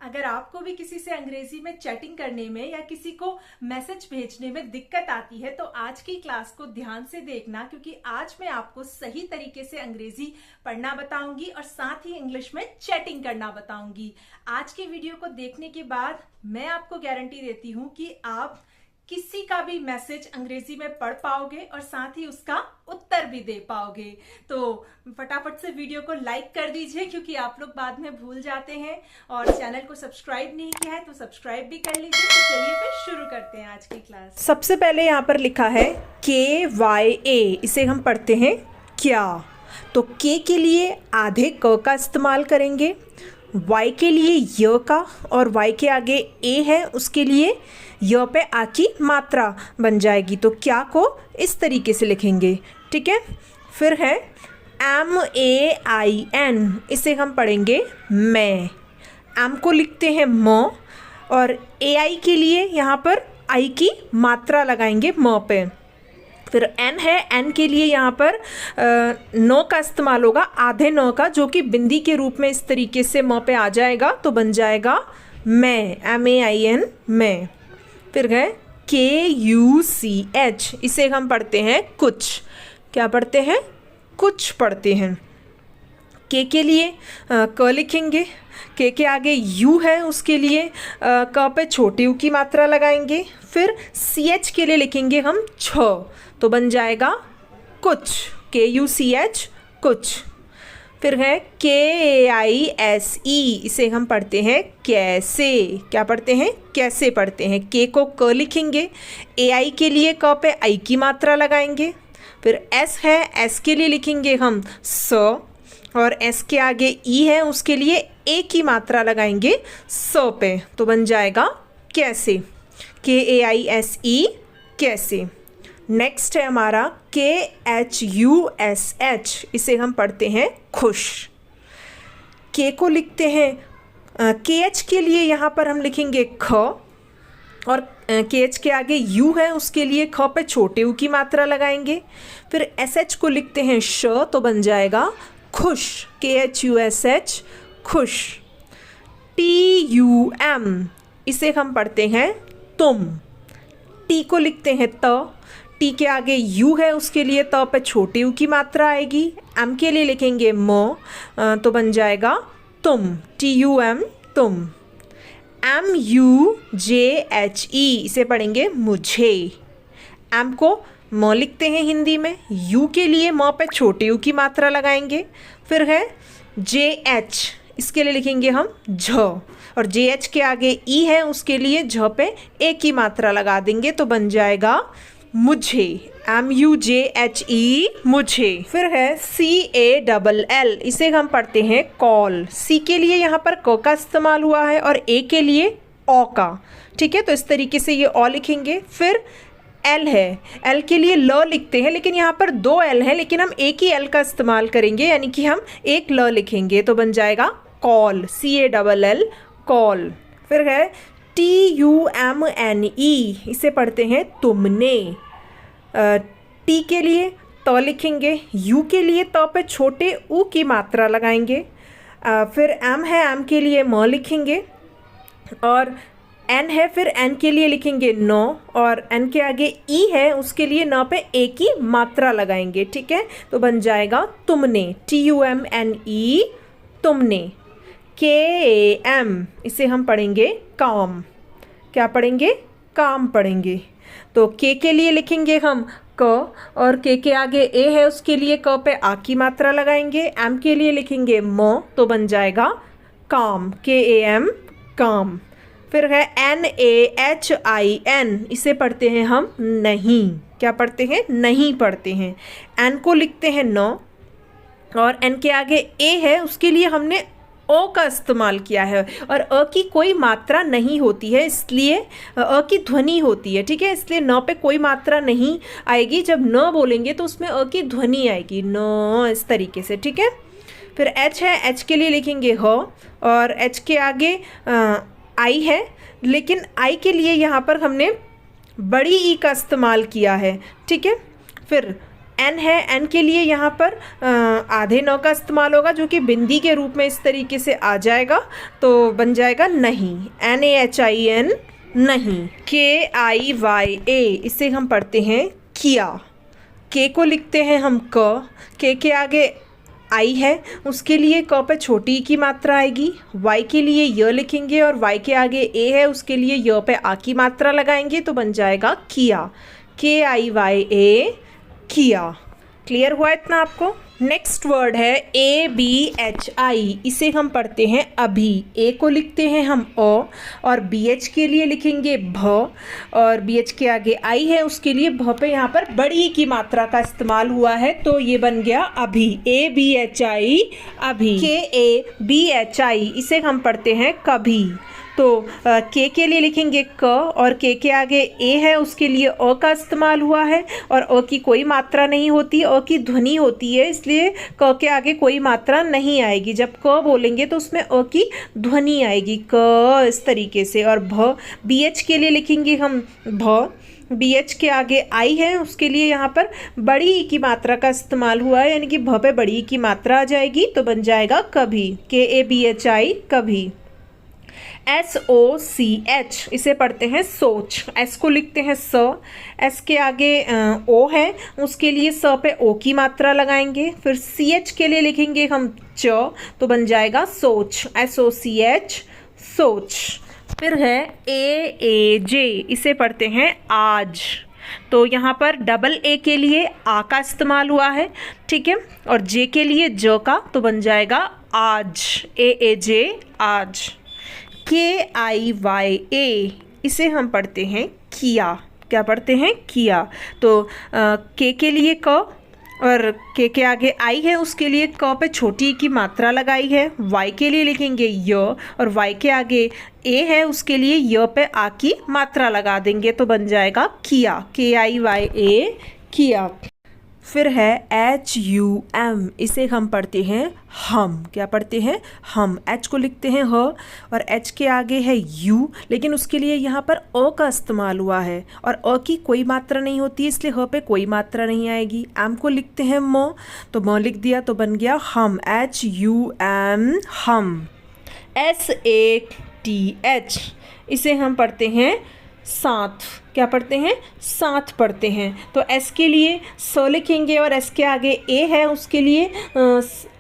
अगर आपको भी किसी से अंग्रेजी में चैटिंग करने में या किसी को मैसेज भेजने में दिक्कत आती है तो आज की क्लास को ध्यान से देखना, क्योंकि आज मैं आपको सही तरीके से अंग्रेजी पढ़ना बताऊंगी और साथ ही इंग्लिश में चैटिंग करना बताऊंगी। आज की वीडियो को देखने के बाद मैं आपको गारंटी देती हूं कि आप किसी का भी मैसेज अंग्रेजी में पढ़ पाओगे और साथ ही उसका उत्तर भी दे पाओगे। तो फटाफट से वीडियो को लाइक कर दीजिए, क्योंकि आप लोग बाद में भूल जाते हैं, और चैनल को सब्सक्राइब नहीं किया है तो सब्सक्राइब भी कर लीजिए। तो चलिए फिर शुरू करते हैं आज की क्लास। सबसे पहले यहाँ पर लिखा है KYA, इसे हम पढ़ते हैं क्या। तो K के लिए आधे क का इस्तेमाल करेंगे, Y के लिए य का, और Y के आगे A है उसके लिए य पे आ की मात्रा बन जाएगी। तो क्या को इस तरीके से लिखेंगे, ठीक है। फिर है MAIN, इसे हम पढ़ेंगे मैं। M को लिखते हैं म, और AI के लिए यहाँ पर I की मात्रा लगाएंगे म पे। फिर N है, N के लिए यहाँ पर नो का इस्तेमाल होगा, आधे नो का, जो कि बिंदी के रूप में इस तरीके से म पे आ जाएगा, तो बन जाएगा मैं, MAIN मैं। फिर है KUCH, इसे हम पढ़ते हैं कुछ। क्या पढ़ते हैं? कुछ पढ़ते हैं। के लिए क लिखेंगे, के आगे यू है उसके लिए क पे छोटे यू की मात्रा लगाएंगे। फिर CH के लिए लिखेंगे हम छ, तो बन जाएगा कुछ, KUCH कुछ। फिर है KAISE, इसे हम पढ़ते हैं कैसे। क्या पढ़ते हैं? कैसे पढ़ते हैं। के को क लिखेंगे, AI के लिए क पे आई की मात्रा लगाएंगे। फिर S है, S के लिए लिखेंगे हम स, और S के आगे E है उसके लिए ए की मात्रा लगाएंगे स पे, तो बन जाएगा कैसे, KAISE कैसे। नेक्स्ट है हमारा KHUSH, इसे हम पढ़ते हैं खुश। के को लिखते हैं KH के लिए यहाँ पर हम लिखेंगे ख, और KH के आगे यू है उसके लिए ख पे छोटे यू की मात्रा लगाएंगे। फिर SH को लिखते हैं श, तो बन जाएगा खुश, KHUSH खुश। TUM, इसे हम पढ़ते हैं तुम। टी को लिखते हैं त, टी के आगे यू है उसके लिए त पे छोटे यू की मात्रा आएगी। एम के लिए लिखेंगे म, तो बन जाएगा तुम, TUM तुम। MUJHE, इसे पढ़ेंगे मुझे। एम को म लिखते हैं हिंदी में, यू के लिए म पे छोटे यू की मात्रा लगाएंगे। फिर है JH, इसके लिए लिखेंगे हम झ, और JH के आगे E है उसके लिए झ पे ए की मात्रा लगा देंगे, तो बन जाएगा मुझे, MUJHE मुझे। फिर है CALL, इसे हम पढ़ते हैं कॉल। C के लिए यहाँ पर क का इस्तेमाल हुआ है और A के लिए ओ का, ठीक है। तो इस तरीके से ये ओ लिखेंगे। फिर L है, L के लिए ल लिखते हैं, लेकिन यहाँ पर दो L है, लेकिन हम एक ही L का इस्तेमाल करेंगे, यानी कि हम एक ल लिखेंगे, तो बन जाएगा कॉल, CALL कॉल। फिर है TUMNE, इसे पढ़ते हैं तुमने। टी के लिए त लिखेंगे, यू के लिए त पे छोटे ऊ की मात्रा लगाएंगे। फिर एम है, एम के लिए म लिखेंगे, और एन है, फिर एन के लिए लिखेंगे नो, और एन के आगे ई है उसके लिए न पे ए की मात्रा लगाएंगे, ठीक है। तो बन जाएगा तुमने, TUMNE तुमने। KAM, इसे हम पढ़ेंगे काम। क्या पढ़ेंगे? काम पढ़ेंगे। तो के लिए लिखेंगे हम क, और के आगे ए है उसके लिए क पे आ की मात्रा लगाएंगे। एम के लिए लिखेंगे म, तो बन जाएगा काम, KAM काम। फिर है NAHIN, इसे पढ़ते हैं हम नहीं। क्या पढ़ते हैं? नहीं पढ़ते हैं। एन को लिखते हैं न, और एन के आगे ए है उसके लिए हमने ओ का इस्तेमाल किया है, और अ की कोई मात्रा नहीं होती है, इसलिए अ की ध्वनि होती है, ठीक है। इसलिए न पे कोई मात्रा नहीं आएगी, जब न बोलेंगे तो उसमें अ की ध्वनि आएगी, न, इस तरीके से, ठीक है। फिर H है, H के लिए लिखेंगे ह, और H के आगे I है, लेकिन I के लिए यहाँ पर हमने बड़ी ई का इस्तेमाल किया है, ठीक है। फिर एन है, एन के लिए यहाँ पर आधे न का इस्तेमाल होगा जो कि बिंदी के रूप में इस तरीके से आ जाएगा, तो बन जाएगा नहीं, NAHIN नहीं। KIYA इसे हम पढ़ते हैं किया। के को लिखते हैं हम के आगे आई है, उसके लिए क पे छोटी ई की मात्रा आएगी। वाई के लिए य लिखेंगे और वाई के आगे ए है, उसके लिए य पे आ की मात्रा लगाएंगे तो बन जाएगा किया, KIYA किया। क्लियर हुआ इतना आपको? नेक्स्ट वर्ड है ABHI, इसे हम पढ़ते हैं अभी। ए को लिखते हैं हम और BH के लिए लिखेंगे भ, और BH के आगे आई है, उसके लिए भ पे यहाँ पर बड़ी की मात्रा का इस्तेमाल हुआ है, तो ये बन गया अभी, ABHI अभी। KABHI इसे हम पढ़ते हैं कभी। तो के लिए लिखेंगे क, और के आगे ए है, उसके लिए अ का इस्तेमाल हुआ है, और अ की कोई मात्रा नहीं होती, अ की ध्वनि होती है, इसलिए क के आगे कोई मात्रा नहीं आएगी। जब क बोलेंगे तो उसमें अ की ध्वनि आएगी, क इस तरीके से। और भ, BH के लिए लिखेंगे हम भ, BH के आगे आई है, उसके लिए यहाँ पर बड़ी ई की मात्रा का इस्तेमाल हुआ है, यानी कि भ पे बड़ी ई की मात्रा आ जाएगी, तो बन जाएगा कभी, KABHI कभी। SOCH इसे पढ़ते हैं सोच। एस को लिखते हैं स, एस के आगे ओ है, उसके लिए स पे ओ की मात्रा लगाएंगे। फिर CH के लिए लिखेंगे हम च, तो बन जाएगा सोच, SOCH सोच। फिर है AAJ, इसे पढ़ते हैं आज। तो यहाँ पर डबल ए के लिए आ का इस्तेमाल हुआ है, ठीक है, और जे के लिए ज का, तो बन जाएगा आज, AAJ आज। KIYA इसे हम पढ़ते हैं किया। क्या पढ़ते हैं? किया। तो के लिए क, और के आगे आई है, उसके लिए क पे छोटी की मात्रा लगाई है। वाई के लिए लिखेंगे य, और वाई के आगे ए है, उसके लिए य पे आ की मात्रा लगा देंगे, तो बन जाएगा किया, KIYA किया। फिर है HUM, इसे हम पढ़ते हैं हम। क्या पढ़ते हैं? हम। H को लिखते हैं ह, और H के आगे है U, लेकिन उसके लिए यहाँ पर अ का इस्तेमाल हुआ है, और अ की कोई मात्रा नहीं होती, इसलिए ह पे कोई मात्रा नहीं आएगी। M को लिखते हैं म, तो म लिख दिया, तो बन गया हम, HUM हम। SATH इसे हम पढ़ते हैं साथ। क्या पढ़ते हैं? साथ पढ़ते हैं। तो एस के लिए स लिखेंगे, और एस के आगे ए है, उसके लिए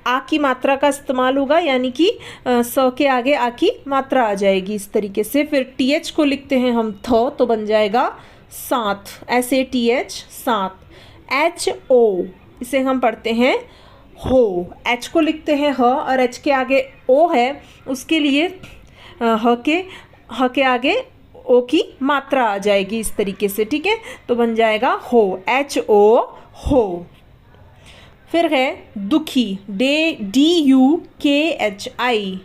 आ की मात्रा का इस्तेमाल होगा, यानी कि स के आगे आ की मात्रा आ जाएगी इस तरीके से। फिर TH को लिखते हैं हम थ, तो बन जाएगा साथ, SATH साथ। HO इसे हम पढ़ते हैं हो। H को लिखते हैं ह, और H के आगे ओ है, उसके लिए ह के आगे ओ की मात्रा आ जाएगी इस तरीके से, ठीक है, तो बन जाएगा हो, HO हो। फिर है दुखी, DUKHI।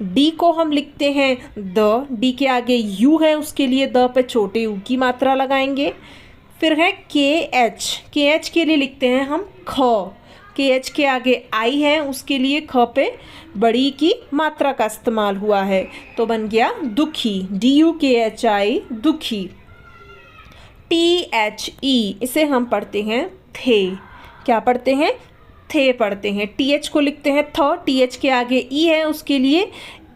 डी को हम लिखते हैं द, डी के आगे यू है, उसके लिए द पे छोटे यू की मात्रा लगाएंगे। फिर है KH के लिए लिखते हैं हम ख, KH के आगे आई है, उसके लिए ख पे बड़ी की मात्रा का इस्तेमाल हुआ है, तो बन गया दुखी, DUKHI दुखी। THE इसे हम पढ़ते हैं थे। क्या पढ़ते हैं? थे पढ़ते हैं। TH को लिखते हैं थ, TH के आगे ई है, उसके लिए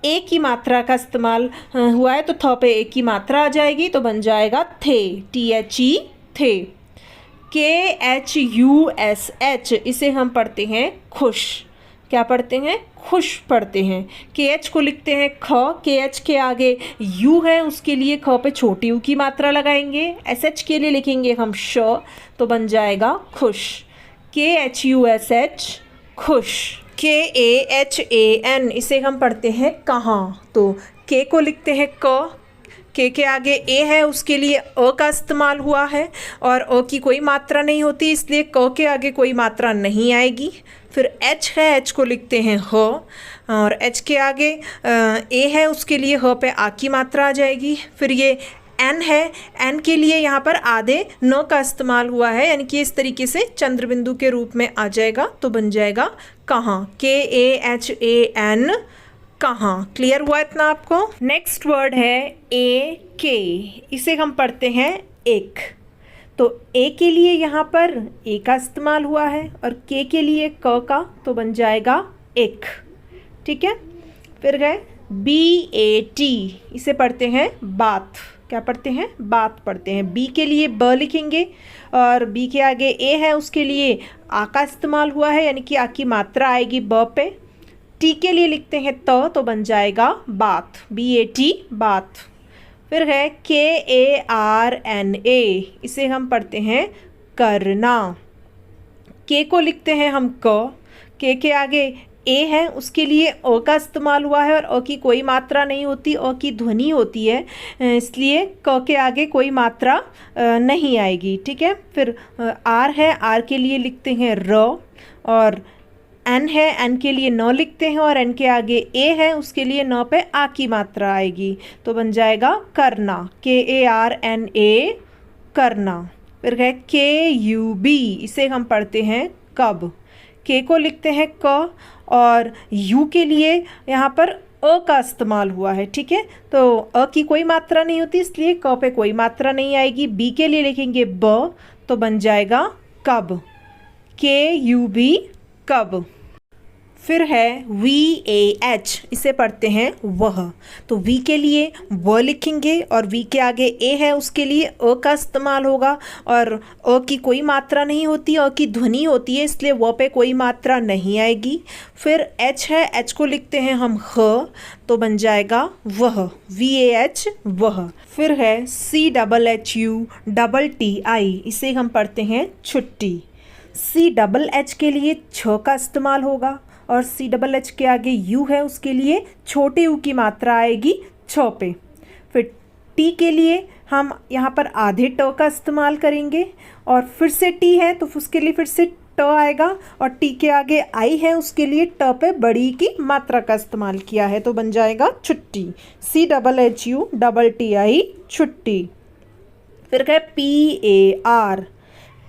ए की मात्रा का इस्तेमाल हुआ है, तो थ पे ए की मात्रा आ जाएगी, तो बन जाएगा थे, THE थे। KHUSH इसे हम पढ़ते हैं खुश। क्या पढ़ते हैं? खुश पढ़ते हैं। KH को लिखते हैं ख, KH के आगे U है, उसके लिए ख पे छोटी U की मात्रा लगाएंगे। SH के लिए लिखेंगे हम श, तो बन जाएगा खुश, KHUSH खुश। KAHAN इसे हम पढ़ते हैं कहाँ। तो K को लिखते हैं क, के आगे ए है, उसके लिए अ का इस्तेमाल हुआ है, और अ की कोई मात्रा नहीं होती, इसलिए क के आगे कोई मात्रा नहीं आएगी। फिर H है, H को लिखते हैं ह, और H के आगे ए है, उसके लिए ह पे आ की मात्रा आ जाएगी। फिर ये N है, N के लिए यहाँ पर आधे न का इस्तेमाल हुआ है, यानी कि इस तरीके से चंद्र बिंदु के रूप में आ जाएगा, तो बन जाएगा कहाँ, KAHAN कहाँ। क्लियर हुआ इतना आपको? नेक्स्ट वर्ड है AK, इसे हम पढ़ते हैं एक। तो ए के लिए यहाँ पर ए का इस्तेमाल हुआ है और के लिए क का, तो बन जाएगा एक। ठीक है, फिर गए BAT, इसे पढ़ते हैं बात। क्या पढ़ते हैं? बात पढ़ते हैं। बी के लिए ब लिखेंगे और बी के आगे ए है, उसके लिए आ का इस्तेमाल हुआ है, यानी कि आ की मात्रा आएगी ब पे। टी के लिए लिखते हैं त, तो बन जाएगा बात, BAT बात। फिर है KARNA, इसे हम पढ़ते हैं करना। के को लिखते हैं हम क, के आगे ए है, उसके लिए अ का इस्तेमाल हुआ है और अ की कोई मात्रा नहीं होती, अ की ध्वनि होती है, इसलिए क के आगे कोई मात्रा नहीं आएगी। ठीक है, फिर आर है, आर के लिए लिखते हैं र, और एन है, एन के लिए न लिखते हैं और एन के आगे ए है, उसके लिए न पे आ की मात्रा आएगी, तो बन जाएगा करना, KARNA करना। फिर है KUB, इसे हम पढ़ते हैं कब। के को लिखते हैं क और यू के लिए यहाँ पर अ का इस्तेमाल हुआ है। ठीक है, तो अ की कोई मात्रा नहीं होती, इसलिए क पे कोई मात्रा नहीं आएगी। बी के लिए लिखेंगे ब, तो बन जाएगा कब, KUB कब। फिर है VAH, इसे पढ़ते हैं वह। तो वी के लिए व लिखेंगे और वी के आगे ए है, उसके लिए अ का इस्तेमाल होगा और अ की कोई मात्रा नहीं होती, अ की ध्वनि होती है, इसलिए व पे कोई मात्रा नहीं आएगी। फिर H है, H को लिखते हैं हम ह, तो बन जाएगा वह, VAH वह। फिर है CHHUTTI, इसे हम पढ़ते हैं छुट्टी। CHH के लिए छ का इस्तेमाल होगा और CHH के आगे यू है, उसके लिए छोटे यू की मात्रा आएगी छ पे। फिर टी के लिए हम यहाँ पर आधे ट का इस्तेमाल करेंगे और फिर से टी है, तो उसके लिए फिर से ट आएगा और टी के आगे आई है, उसके लिए ट पे बड़ी की मात्रा का इस्तेमाल किया है, तो बन जाएगा छुट्टी, CHHUTTI छुट्टी। फिर है PAR,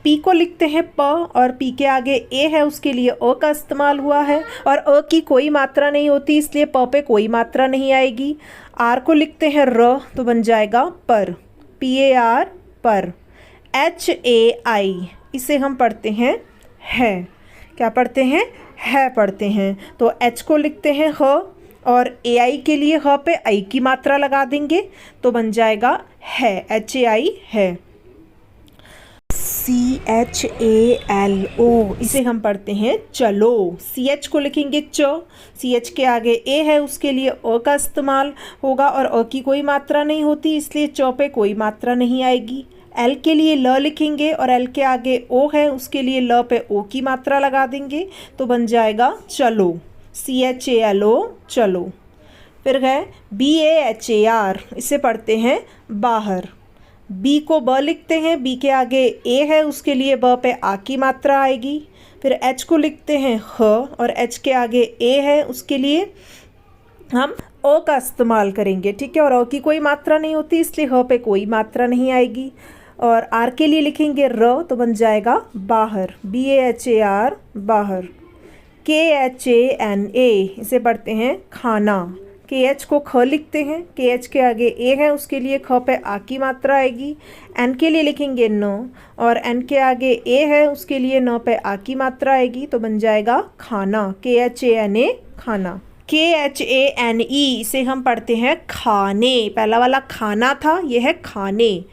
पी को लिखते हैं प और पी के आगे ए है, उसके लिए अ का इस्तेमाल हुआ है और अ की कोई मात्रा नहीं होती, इसलिए प पे कोई मात्रा नहीं आएगी। आर को लिखते हैं र, तो बन जाएगा पर, PAR पर। HAI, इसे हम पढ़ते हैं है। क्या पढ़ते हैं? है पढ़ते हैं। तो H को लिखते हैं ह और AI के लिए ह पे आई की मात्रा लगा देंगे, तो बन जाएगा है, HAI है। CHALO, इसे हम पढ़ते हैं चलो। CH को लिखेंगे च, CH के आगे ए है, उसके लिए अ का इस्तेमाल होगा और अ की कोई मात्रा नहीं होती, इसलिए च पे कोई मात्रा नहीं आएगी। L के लिए ल लिखेंगे और L के आगे ओ है, उसके लिए ल पे ओ की मात्रा लगा देंगे, तो बन जाएगा चलो, CHALO चलो। फिर है BAHAR, इसे पढ़ते हैं बाहर। बी को ब लिखते हैं, बी के आगे ए है, उसके लिए ब पे आ की मात्रा आएगी। फिर एच को लिखते हैं ह और एच के आगे ए है, उसके लिए हम ओ का इस्तेमाल करेंगे। ठीक है, और ओ की कोई मात्रा नहीं होती, इसलिए ह पे कोई मात्रा नहीं आएगी। और आर के लिए लिखेंगे र, तो बन जाएगा बाहर, BAHAR बाहर। KHANA, इसे पढ़ते हैं खाना। KH को ख लिखते हैं, KH के आगे ए है, उसके लिए ख पे आ की मात्रा आएगी। N के लिए लिखेंगे न और N के आगे ए है, उसके लिए न पे आ की मात्रा आएगी, तो बन जाएगा खाना, KHANA खाना। KHANE, इसे हम पढ़ते हैं खाने। पहला वाला खाना था, यह है खाने।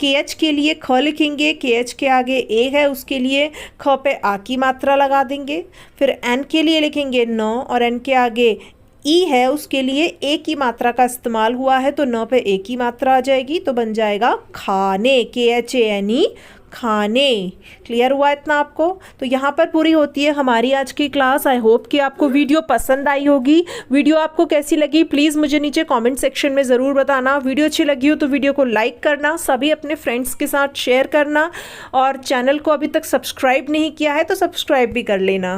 KH के लिए ख लिखेंगे, KH के आगे ए है, उसके लिए ख पे आ की मात्रा लगा देंगे। फिर N के लिए लिखेंगे न और N के आगे ई है, उसके लिए ए की मात्रा का इस्तेमाल हुआ है, तो न पे ए की मात्रा आ जाएगी, तो बन जाएगा खाने, KHANE खाने। क्लियर हुआ इतना आपको? तो यहाँ पर पूरी होती है हमारी आज की क्लास। आई होप कि आपको वीडियो पसंद आई होगी। वीडियो आपको कैसी लगी प्लीज़ मुझे नीचे कमेंट सेक्शन में ज़रूर बताना। वीडियो अच्छी लगी हो तो वीडियो को लाइक करना, सभी अपने फ्रेंड्स के साथ शेयर करना और चैनल को अभी तक सब्सक्राइब नहीं किया है तो सब्सक्राइब भी कर लेना।